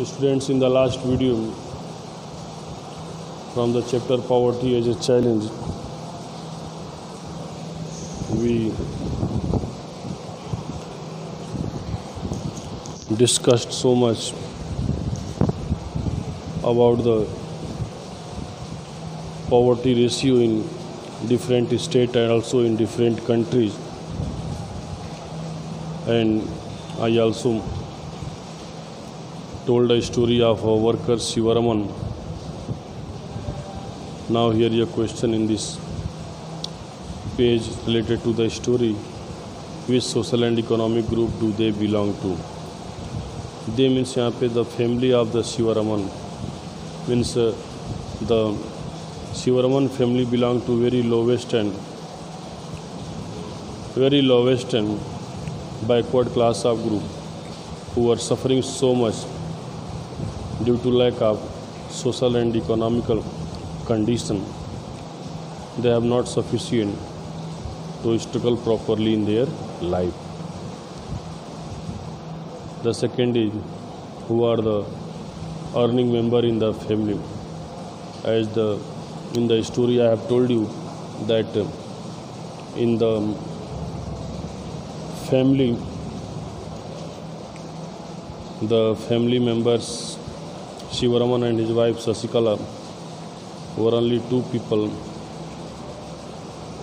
Students, in the last video from the chapter Poverty as a Challenge, we discussed so much about the poverty ratio in different states and also in different countries, and I also told a story of a worker Shivaraman. Now here a question in this page related to the story. Which social and economic group do they belong to? They means यहाँ पे the family of the Shivaraman means the Shivaraman family belong to very lowest and backward class of group who are suffering so much due to lack of social and economical condition. They have not sufficient to struggle properly in their life. The second is who are the earning member in the family. As in the story I have told you that in the family, the family members Shivaraman and his wife Sasikala were only two people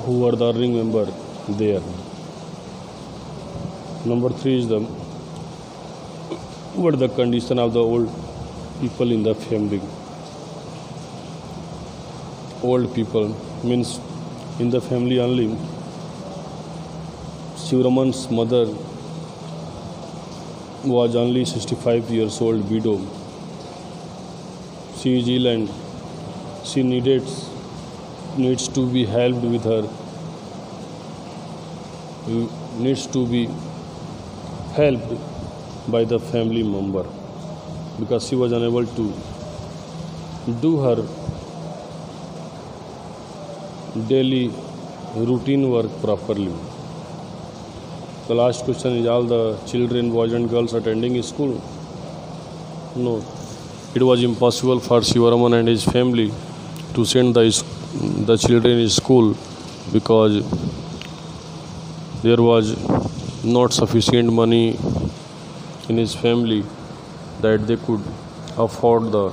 who were the earning member there. Number three is what the condition of the old people in the family. Old people means in the family only Shivaraman's mother was only 65 years old widow. She is ill and she needs to be helped with her, needs to be helped by the family member because she was unable to do her daily routine work properly. The last question is, all the children, boys and girls, attending school? No. It was impossible for Shivaraman and his family to send the children in school because there was not sufficient money in his family that they could afford the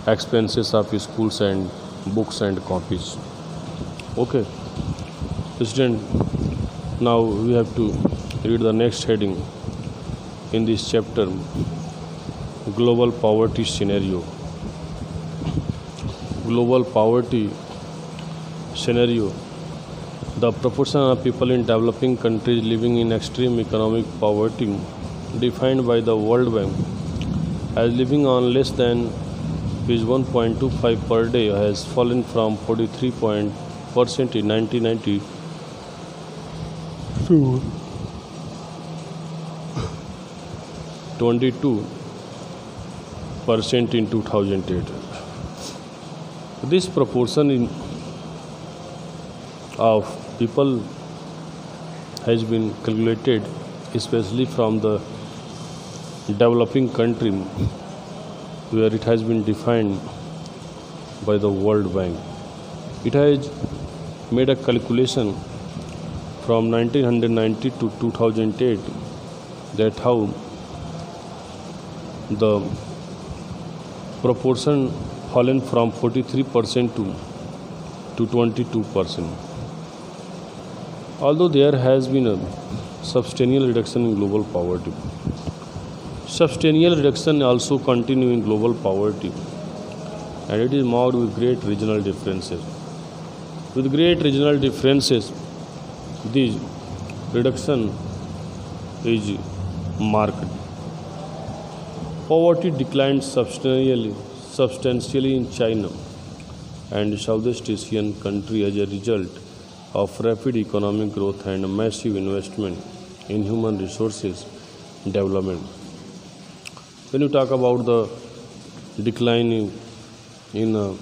expenses of schools and books and copies. Okay, President, now we have to read the next heading in this chapter, Global Poverty Scenario. Global poverty scenario. The proportion of people in developing countries living in extreme economic poverty, defined by the World Bank as living on less than 1.25 per day, has fallen from 43% in 1990 to 22% in 2008. This proportion of people has been calculated especially from the developing country where it has been defined by the World Bank. It has made a calculation from 1990 to 2008 that how the proportion fallen from 43% to 22%. Although there has been a substantial reduction in global poverty, substantial reduction also continue in global poverty, and it is marked with great regional differences. With great regional differences, this reduction is marked. Poverty declined substantially in China and Southeast Asian countries as a result of rapid economic growth and massive investment in human resources development. When you talk about the decline in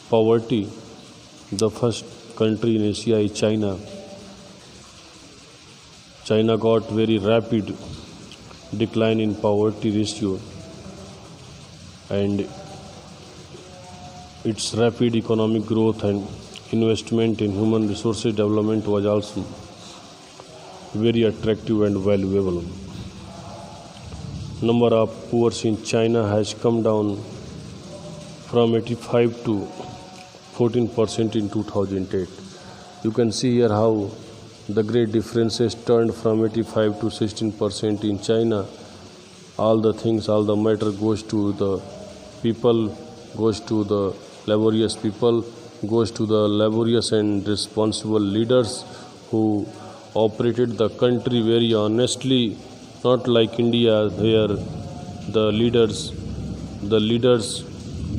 poverty, the first country in Asia is China. China got very rapid decline in poverty ratio and its rapid economic growth and investment in human resources development was also very attractive and valuable. Number of poor in China has come down from 85 to 14% in 2008. You can see here how the great differences turned from 85 to 16% in China. All the things, all the matter goes to the people, goes to the laborious people, goes to the laborious and responsible leaders who operated the country very honestly, not like India, where the leaders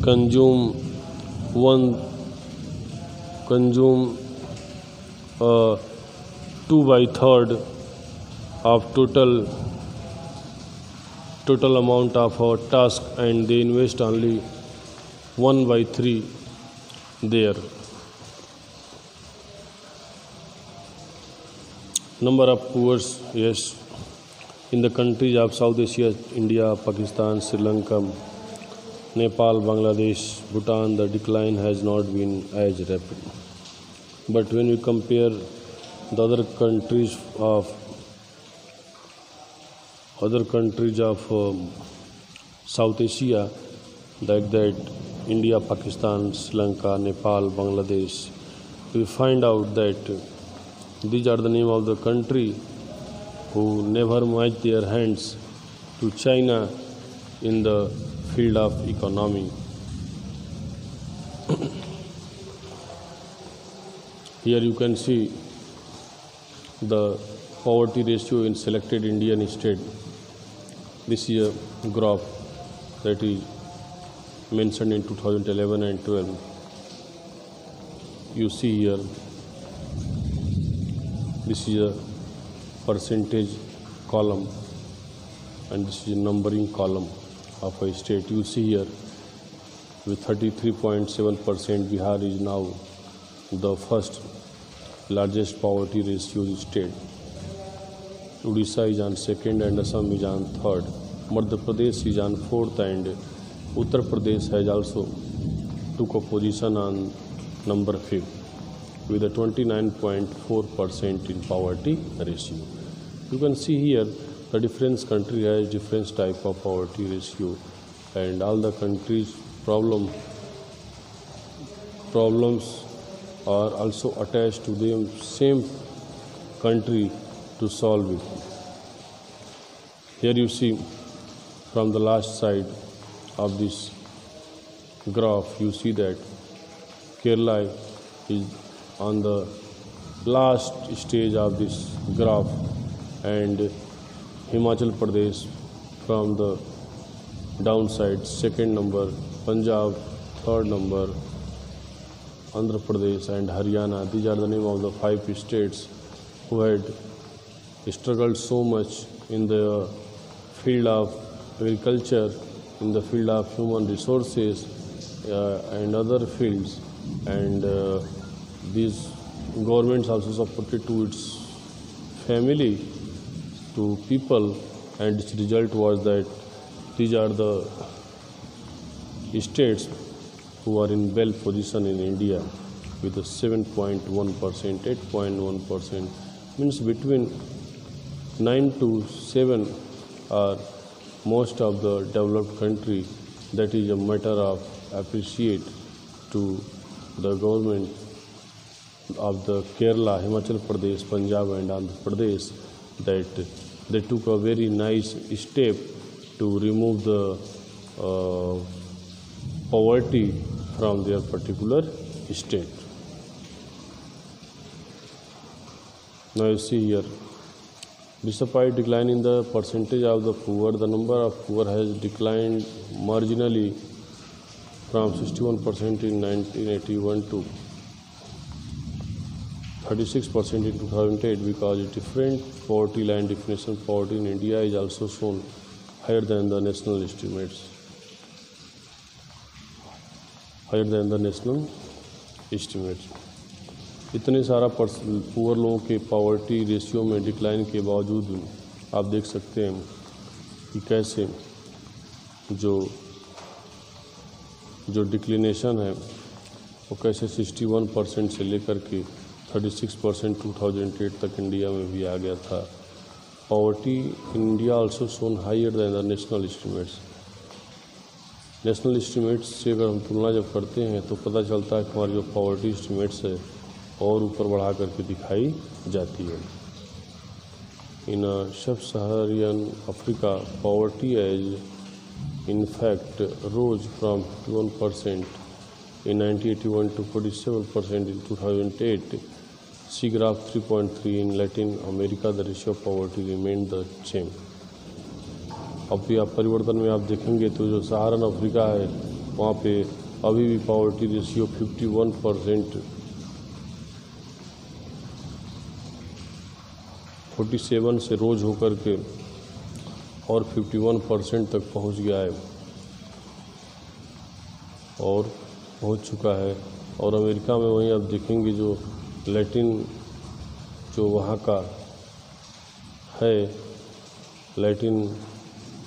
consume 2/3 of total amount of our task, and they invest only 1/3 there. Number of poor, yes, in the countries of South Asia, India, Pakistan, Sri Lanka, Nepal, Bangladesh, Bhutan, the decline has not been as rapid. But when we compare the other countries of South Asia, like that India, Pakistan, Sri Lanka, Nepal, Bangladesh, we find out that these are the name of the country who never matched their hands to China in the field of economy. Here you can see the poverty ratio in selected Indian state. This is a graph that is mentioned in 2011 and 12. You see here, this is a percentage column and this is a numbering column of a state. You see here, with 33.7%, Bihar is now the first largest poverty ratio state. Odisha is on second and Assam is on third. Madhya Pradesh is on fourth and Uttar Pradesh has also took a position on number 5 with a 29.4% in poverty ratio. You can see here the different country has different type of poverty ratio, and all the countries' problems are also attached to the same country to solve it. Here you see from the last side of this graph, you see that Kerala is on the last stage of this graph, and Himachal Pradesh from the downside, second number, Punjab third number, Andhra Pradesh and Haryana. These are the name of the 5 states who had struggled so much in the field of agriculture, in the field of human resources and other fields, and these governments also supported to its family, to people, and its result was that these are the states who are in well position in India with a 7.1%, 8.1%, means between 9 to 7 are most of the developed country. That is a matter of appreciate to the government of the Kerala, Himachal Pradesh, Punjab and Andhra Pradesh, that they took a very nice step to remove the poverty from their particular state. Now you see here, despite decline in the percentage of the poor, the number of poor has declined marginally from 61% in 1981 to 36% in 2008, because a different poverty line definition poverty in India is also shown higher than the national estimates. इतने सारा poor लोगों के poverty ratio में decline के बावजूद आप देख सकते हैं कि कैसे जो जो डिक्लिनेशन है वो कैसे 61% से लेकर के 36% 2008 तक इंडिया में भी आ गया था। Poverty in India also shown higher than the national estimates. National estimates से अगर हम तुलना जब करते हैं तो पता चलता है कि हमारी जो पॉवर्टी एस्टिमेट्स है और ऊपर बढ़ा करके दिखाई जाती है। In sub Saharan Africa poverty as in fact rose from 51% in 1981 to 47% in 2008. See graph 3.3. In Latin America the ratio of poverty remained the same. अब भी आप परिवर्तन में आप देखेंगे तो जो सहारन अफ्रीका है वहाँ पे अभी भी पॉवर्टी रेशियो 51% 47 से रोज होकर के और 51% तक पहुंच गया है और पहुंच चुका है। और अमेरिका में वहीं आप देखेंगे जो लैटिन जो वहाँ का है लैटिन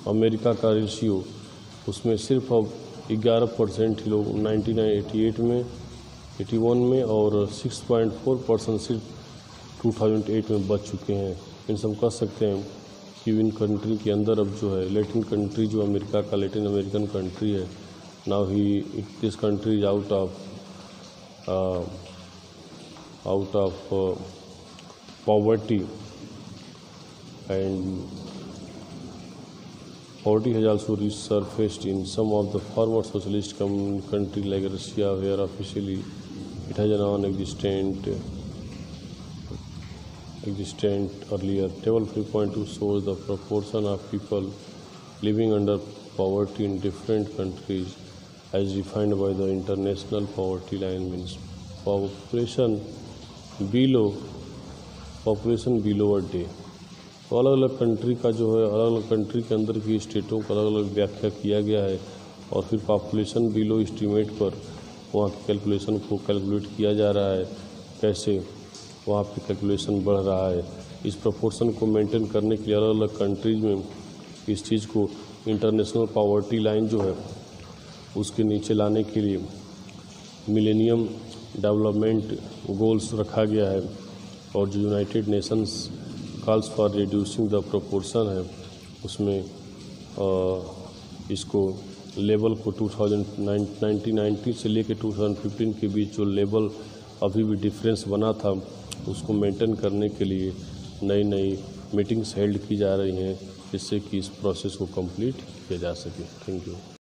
अमेरिका का रेशियो उसमें सिर्फ अब 11% ही लोग 1988 में 81 में और 6.4% सिर्फ 2008 में बच चुके हैं। इन सब कह सकते हैं कि इन कंट्री के अंदर अब जो है लैटिन कंट्री जो अमेरिका का लैटिन अमेरिकन कंट्री है now he this country is out of poverty and poverty has also resurfaced in some of the former socialist country like Russia where officially it has a non-existent earlier. Table 3.2 shows the proportion of people living under poverty in different countries as defined by the international poverty line, means population below a day। तो अलग अलग country का जो है अलग अलग country के अंदर की स्टेटों का अलग अलग व्याख्या किया गया है और फिर पॉपुलेशन बिलो एस्टीमेट पर वहाँ की कैलकुलेशन को कैलकुलेट किया जा रहा है, कैसे वहाँ पे कैलकुलेशन बढ़ रहा है। इस प्रोपोर्शन को मेंटेन करने के लिए अलग अलग कंट्रीज में इस चीज़ को इंटरनेशनल पॉवर्टी लाइन जो है उसके नीचे लाने के लिए मिलेनियम डेवलपमेंट गोल्स रखा गया है और जो United Nations calls for reducing the proportion है उसमें इसको लेवल को 1990 से लेकर 2015 के बीच जो लेवल अभी भी डिफरेंस बना था उसको मेंटेन करने के लिए नई नई मीटिंग्स हेल्ड की जा रही हैं जिससे कि इस प्रोसेस को कंप्लीट किया जा सके। Thank you.